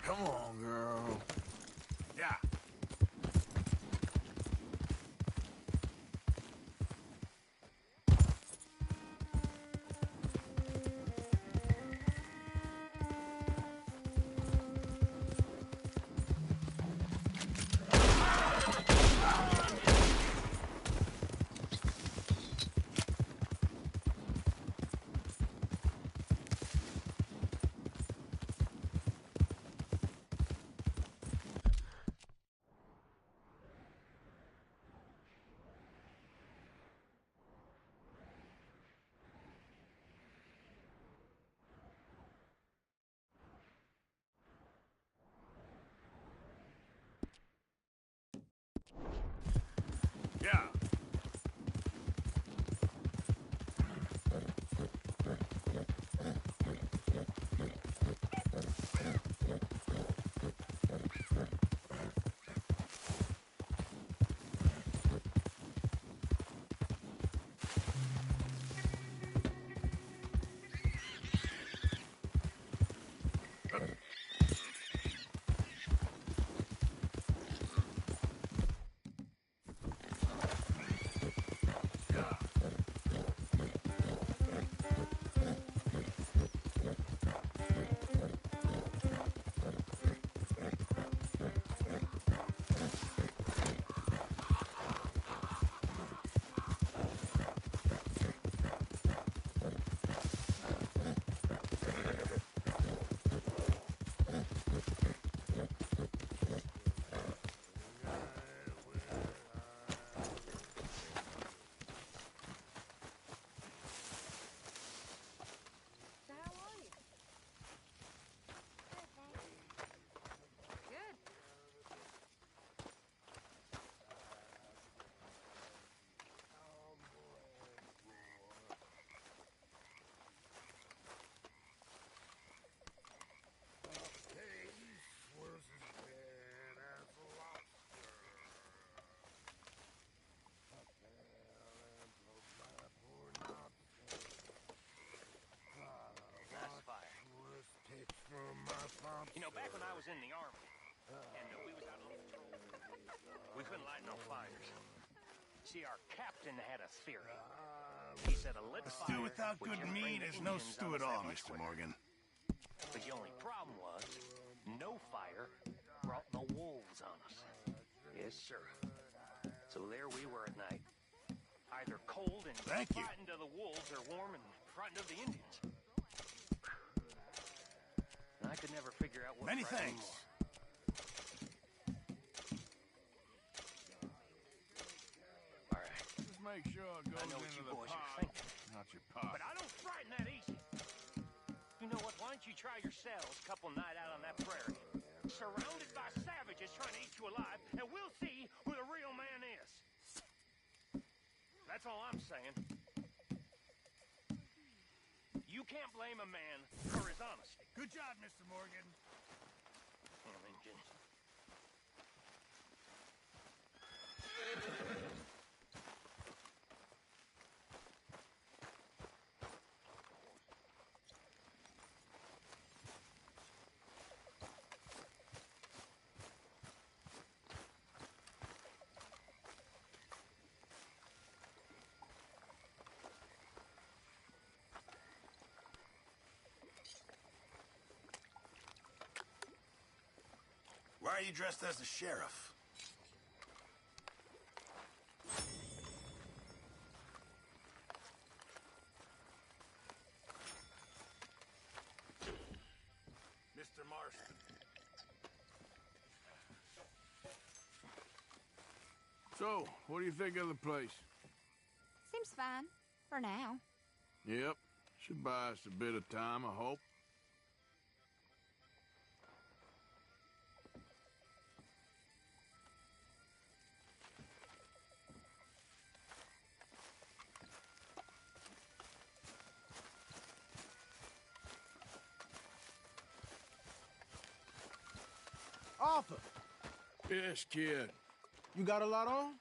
S2: Come on, girl.
S11: Yeah.
S2: Yeah.
S16: You know, back when I was in the Army, and we was out on patrol, we couldn't light no fires. See, our captain had a theory. He said a lit fire
S17: Stew without
S16: would
S17: good
S16: just bring
S17: meat
S16: the
S17: is no
S16: Indians
S17: stew
S16: on
S17: at
S16: us that
S17: all,
S16: much
S17: Mr.
S16: quicker.
S17: Morgan.
S16: But the only problem was, no fire brought no wolves on us. Yes, sir. So there we were at night, either cold and frightened of the wolves or warm and frightened of the Indians. And I could never figure out what
S17: Many
S16: frightened
S17: thanks.
S16: more. All right.
S2: Just make sure it goes
S16: I know what
S2: into
S16: you
S2: the
S16: boys are
S2: pot,
S16: thinking.
S2: not your pot.
S16: But I don't frighten that easy. You know what? Why don't you try yourselves a couple night out on that prairie? surrounded by savages trying to eat you alive, and we'll see who the real man is. That's all I'm saying. You can't blame a man for his honesty.
S17: Good job, Mr. Morgan.
S12: Why are you dressed as the sheriff? Mr. Marston.
S2: So, what do you think of the place?
S5: Seems fine. For now.
S2: Yep. Should buy us a bit of time, I hope.
S18: Arthur!
S2: Yes, kid.
S18: You got a lot on?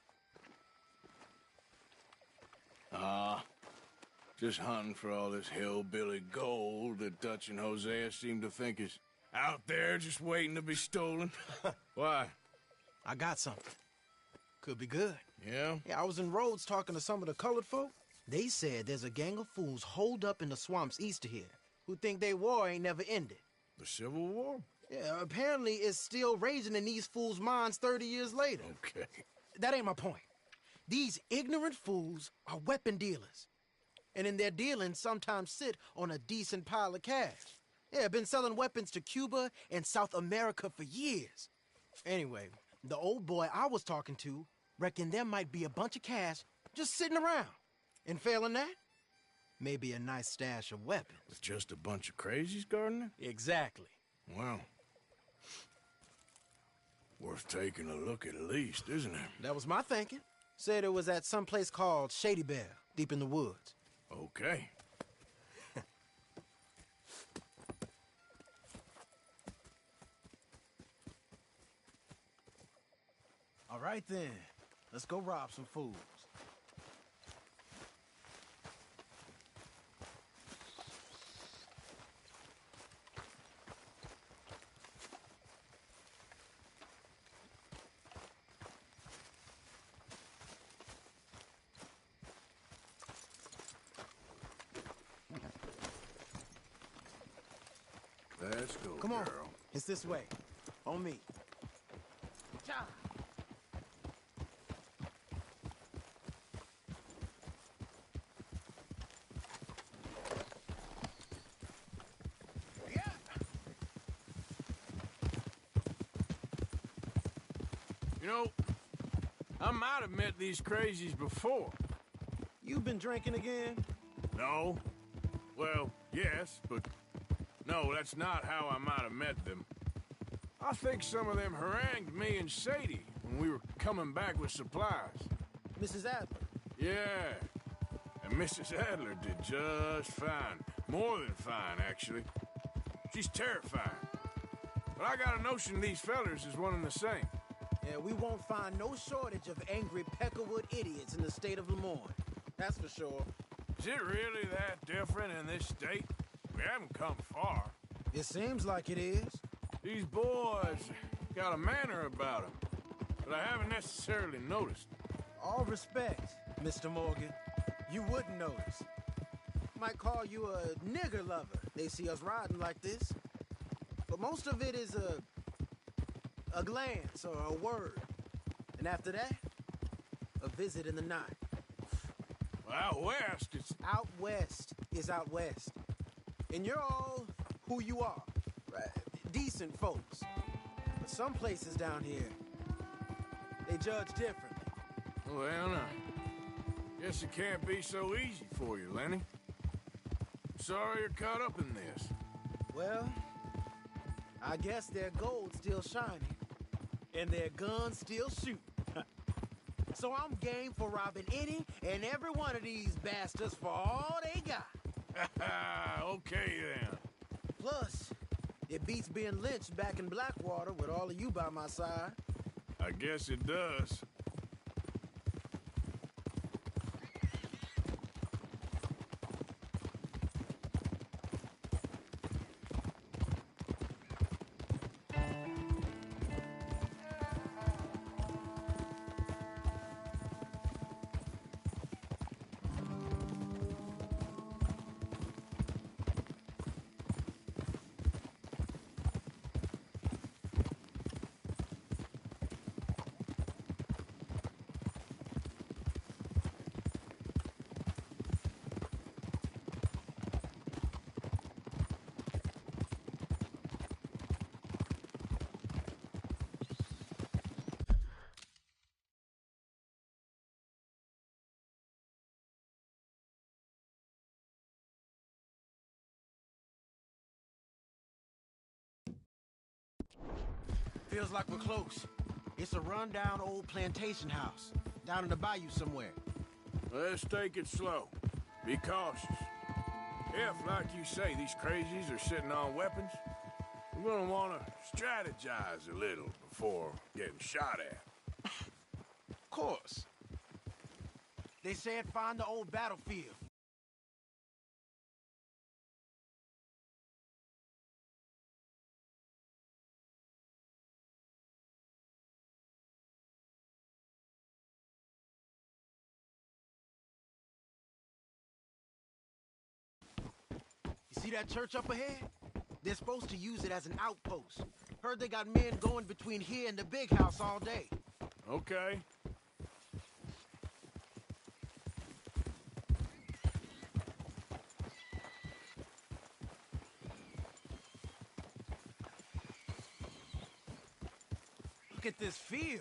S2: Just hunting for all this hillbilly gold that Dutch and Hosea seem to think is out there just waiting to be stolen. Why?
S18: I got something. Could be good.
S2: Yeah?
S18: Yeah, I was in Rhodes talking to some of the colored folk. They said there's a gang of fools holed up in the swamps east of here who think their war ain't never ended.
S2: The Civil War?
S18: Yeah, apparently it's still raging in these fools' minds 30 years later.
S2: Okay.
S18: That ain't my point. These ignorant fools are weapon dealers. And in their dealing, sometimes sit on a decent pile of cash. Yeah, been selling weapons to Cuba and South America for years. Anyway, the old boy I was talking to reckoned there might be a bunch of cash just sitting around. And failing that, maybe a nice stash of weapons.
S2: With just a bunch of crazies guarding it?
S18: Exactly.
S2: Well, worth taking a look at least, isn't it?
S18: That was my thinking. Said it was at some place called Shady Belle, deep in the woods.
S2: Okay.
S18: All right then, let's go rob some fools.
S2: Let's go,
S18: Come on,
S2: girl.
S18: it's this way. On me. Cha!
S2: You know, I might have met these crazies before.
S18: You been drinking again?
S2: No. Well, yes, but no, that's not how I might have met them. I think some of them harangued me and Sadie when we were coming back with supplies.
S18: Mrs. Adler?
S2: Yeah. And Mrs. Adler did just fine. More than fine, actually. She's terrifying. But I got a notion these fellers is one and the same.
S18: Yeah, we won't find no shortage of angry Peckerwood idiots in the state of Lemoyne. That's for sure.
S2: Is it really that different in this state? We haven't come far.
S18: It seems like it is.
S2: These boys got a manner about them that I haven't necessarily noticed.
S18: All respect, Mr. Morgan. You wouldn't notice. Might call you a nigger lover. They see us riding like this. But most of it is a glance or a word. And after that, a visit in the night.
S2: Well, out west, it's...
S18: Out west is out west. And you're all who you are. Right? Decent folks. But some places down here, they judge differently.
S2: Well, now, guess it can't be so easy for you, Lenny. Sorry you're caught up in this.
S18: Well, I guess their gold's still shining, and their guns still shoot. So I'm game for robbing any and every one of these bastards for all they got.
S2: Okay, then.
S18: Plus, it beats being lynched back in Blackwater with all of you by my side.
S2: I guess it does.
S18: Feels like we're close. It's a rundown old plantation house, down in the bayou somewhere.
S2: Let's take it slow. Be cautious. If, like you say, these crazies are sitting on weapons, we're gonna wanna strategize a little before getting shot at.
S18: Of course. They said find the old battlefield. You see that church up ahead? They're supposed to use it as an outpost. Heard they got men going between here and the big house all day.
S2: Okay.
S18: Look at this field.